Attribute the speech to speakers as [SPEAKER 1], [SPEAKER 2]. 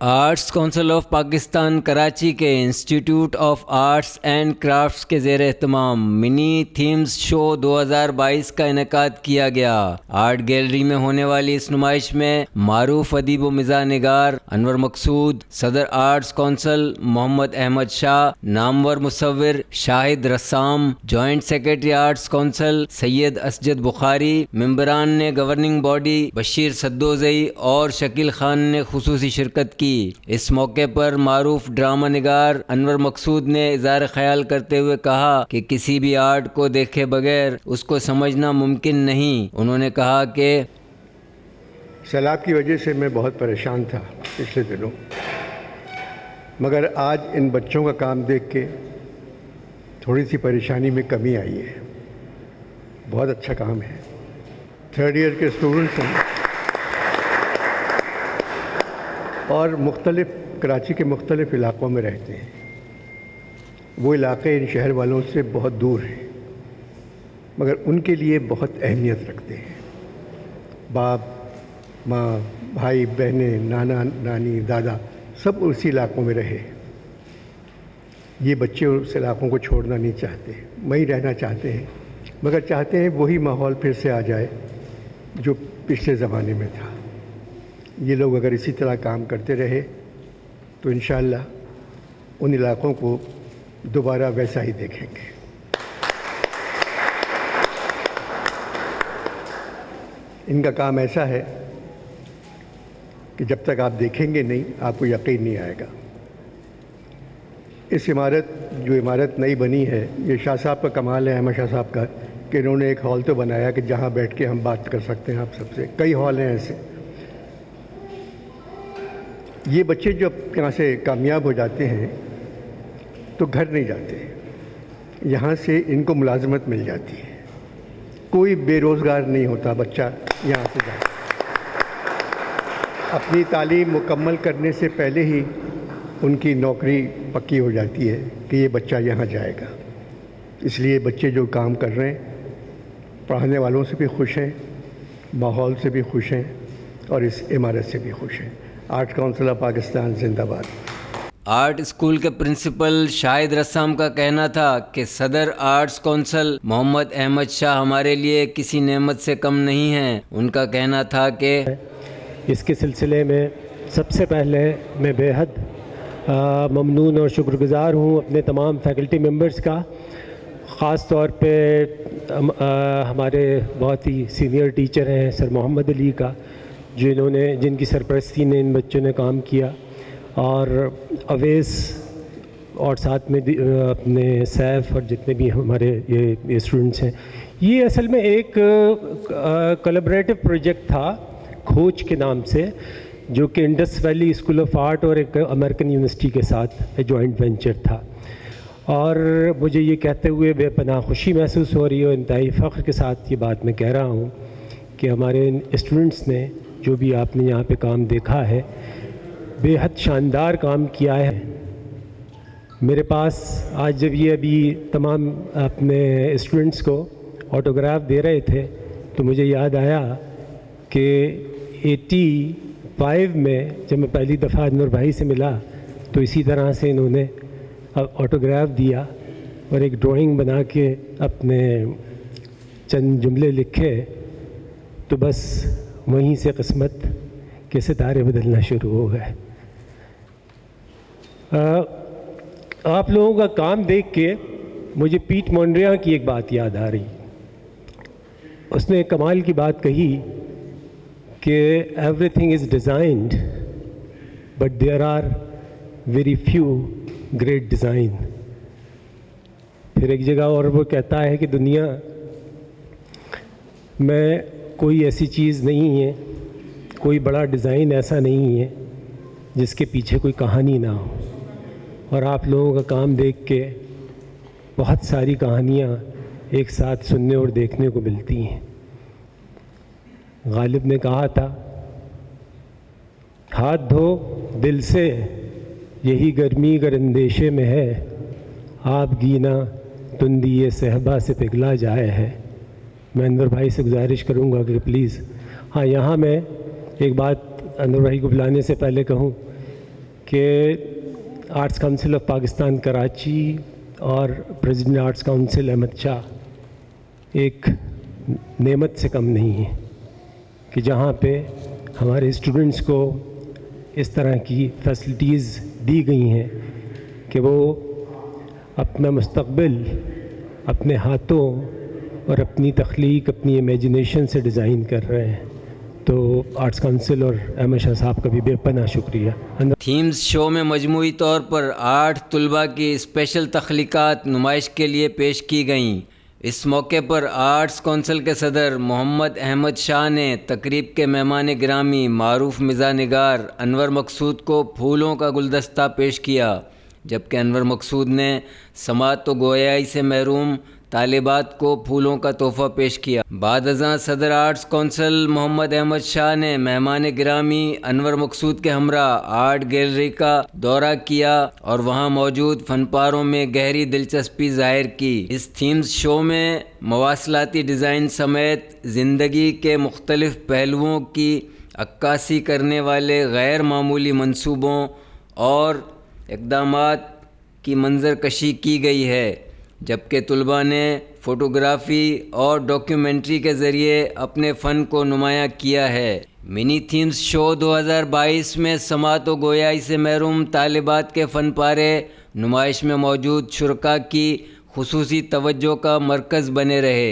[SPEAKER 1] Arts Council of Pakistan Karachi کے Institute of Arts and Crafts کے زیر اہتمام منی تھیمز شو 2022 کا انعقاد کیا گیا۔ آرٹ گیلری میں ہونے والی اس نمائش میں معروف ادیب و مزاح نگار انور مقصود، صدر آرٹس کونسل محمد احمد شاہ، نامور مصور شاہد رسام، جوائنٹ سیکرٹری آرٹس کونسل سید اسجد بخاری، ممبران نے گورننگ باڈی بشیر سدوزئی اور شکیل خان نے خصوصی شرکت کی۔ اس موقع پر معروف ڈرامہ نگار انور مقصود نے اظہار خیال کرتے ہوئے کہا کہ کسی بھی آرٹ کو دیکھے بغیر اس کو سمجھنا ممکن نہیں۔ انہوں نے کہا کہ
[SPEAKER 2] سیلاب کی وجہ سے میں بہت پریشان تھا پچھلے دنوں، مگر آج ان بچوں کا کام دیکھ کے تھوڑی سی پریشانی میں کمی آئی ہے۔ بہت اچھا کام ہے۔ 3rd ایئر کے اسٹوڈنٹس ہیں اور کراچی کے مختلف علاقوں میں رہتے ہیں۔ وہ علاقے ان شہر والوں سے بہت دور ہیں، مگر ان کے لیے بہت اہمیت رکھتے ہیں۔ باپ، ماں، بھائی، بہنیں، نانا، نانی، دادا سب اسی علاقوں میں رہے۔ یہ بچے اس علاقوں کو چھوڑنا نہیں چاہتے، وہیں رہنا چاہتے ہیں، مگر چاہتے ہیں وہی ماحول پھر سے آ جائے جو پچھلے زمانے میں تھا۔ یہ لوگ اگر اسی طرح کام کرتے رہے تو انشاءاللہ ان علاقوں کو دوبارہ ویسا ہی دیکھیں گے۔ ان کا کام ایسا ہے کہ جب تک آپ دیکھیں گے نہیں آپ کو یقین نہیں آئے گا۔ اس عمارت نئی بنی ہے، یہ شاہ صاحب کا کمال ہے، احمد شاہ صاحب کا، کہ انہوں نے ایک ہال تو بنایا کہ جہاں بیٹھ کے ہم بات کر سکتے ہیں آپ سب سے۔ کئی ہال ہیں ایسے۔ یہ بچے جب یہاں سے کامیاب ہو جاتے ہیں تو گھر نہیں جاتے، یہاں سے ان کو ملازمت مل جاتی ہے۔ کوئی بے روزگار نہیں ہوتا بچہ یہاں سے جاتا۔ اپنی تعلیم مکمل کرنے سے پہلے ہی ان کی نوکری پکی ہو جاتی ہے کہ یہ بچہ یہاں جائے گا۔ اس لیے بچے جو کام کر رہے ہیں پڑھانے والوں سے بھی خوش ہیں، ماحول سے بھی خوش ہیں اور اس عمارت سے بھی خوش ہیں۔ آرٹ کونسل آف پاکستان زندہ باد۔
[SPEAKER 1] آرٹ اسکول کے پرنسپل شاہد رسام کا کہنا تھا کہ صدر آرٹس کونسل محمد احمد شاہ ہمارے لیے کسی نعمت سے کم نہیں ہیں۔ ان کا کہنا تھا کہ
[SPEAKER 3] اس کے سلسلے میں سب سے پہلے میں بے حد ممنون اور شکر گزار ہوں اپنے تمام فیکلٹی ممبرز کا، خاص طور پہ ہمارے بہت ہی سینئر ٹیچر ہیں سر محمد علی کا، جن کی سرپرستی نے ان بچوں نے کام کیا، اور اویس اور ساتھ میں اپنے سیف اور جتنے بھی ہمارے یہ اسٹوڈنٹس ہیں۔ یہ اصل میں ایک کولابریٹو پروجیکٹ تھا کھوج کے نام سے، جو کہ Indus valley school of art اور ایک امریکن یونیورسٹی کے ساتھ جوائنٹ وینچر تھا۔ اور مجھے یہ کہتے ہوئے بے پناہ خوشی محسوس ہو رہی ہے، انتہائی فخر کے ساتھ یہ بات میں کہہ رہا ہوں کہ ہمارے اسٹوڈنٹس نے جو بھی آپ نے یہاں پہ کام دیکھا ہے بے حد شاندار کام کیا ہے۔ میرے پاس آج جب یہ ابھی تمام اپنے اسٹوڈنٹس کو آٹوگراف دے رہے تھے تو مجھے یاد آیا کہ 85 میں جب میں پہلی دفعہ انور بھائی سے ملا تو اسی طرح سے انہوں نے آٹوگراف دیا اور ایک ڈرائنگ بنا کے اپنے چند جملے لکھے، تو بس وہیں سے قسمت کے ستارے بدلنا شروع ہو گئے۔ آپ لوگوں کا کام دیکھ کے مجھے پیٹ مونڈریا کی ایک بات یاد آ رہی۔ اس نے ایک کمال کی بات کہی کہ everything is designed but there are very few great design. پھر ایک جگہ اور وہ کہتا ہے کہ دنیا میں کوئی ایسی چیز نہیں ہے، کوئی بڑا ڈیزائن ایسا نہیں ہے جس کے پیچھے کوئی کہانی نہ ہو۔ اور آپ لوگوں کا کام دیکھ کے بہت ساری کہانیاں ایک ساتھ سننے اور دیکھنے کو ملتی ہیں۔ غالب نے کہا تھا، ہاتھ دھو دل سے یہی گرمی گر اندیشے میں ہے، آپ گینا تندی یہ صحبا سے پگھلا جائے ہے۔ میں انور بھائی سے گزارش کروں گا کہ پلیز، ہاں یہاں میں ایک بات انور بھائی کو بلانے سے پہلے کہوں کہ arts Council of Pakistan Karachi اور president arts council Ahmad Shah ایک نعمت سے کم نہیں ہے کہ جہاں پہ ہمارے اسٹوڈنٹس کو اس طرح کی فیسلٹیز دی گئی ہیں کہ وہ اپنا مستقبل اپنے ہاتھوں اور اپنی تخلیق اپنی امیجنیشن سے ڈیزائن کر رہے ہیں. تو آرٹس کونسل اور احمد شاہ صاحب کا بھی بے پناہ شکریہ.
[SPEAKER 1] تھیمز شو میں مجموعی طور پر 8 طلباء کی اسپیشل تخلیقات نمائش کے لیے پیش کی گئیں. اس موقع پر آرٹس کونسل کے صدر محمد احمد شاہ نے تقریب کے مہمان گرامی معروف مزاح نگار انور مقصود کو پھولوں کا گلدستہ پیش کیا، جبکہ انور مقصود نے سماعت و گویائی سے محروم طالبات کو پھولوں کا تحفہ پیش کیا. بعد ازاں صدر آرٹس کونسل محمد احمد شاہ نے مہمان گرامی انور مقصود کے ہمراہ آرٹ گیلری کا دورہ کیا اور وہاں موجود فن پاروں میں گہری دلچسپی ظاہر کی. اس تھیمز شو میں مواصلاتی ڈیزائن سمیت زندگی کے مختلف پہلوؤں کی عکاسی کرنے والے غیر معمولی منصوبوں اور اقدامات کی منظر کشی کی گئی ہے، جبکہ طلباء نے فوٹوگرافی اور ڈاکیومنٹری کے ذریعے اپنے فن کو نمایاں کیا ہے. منی تھیمز شو 2022 میں سماعت و گویائی سے محروم طالبات کے فن پارے نمائش میں موجود شرکاء کی خصوصی توجہ کا مرکز بنے رہے.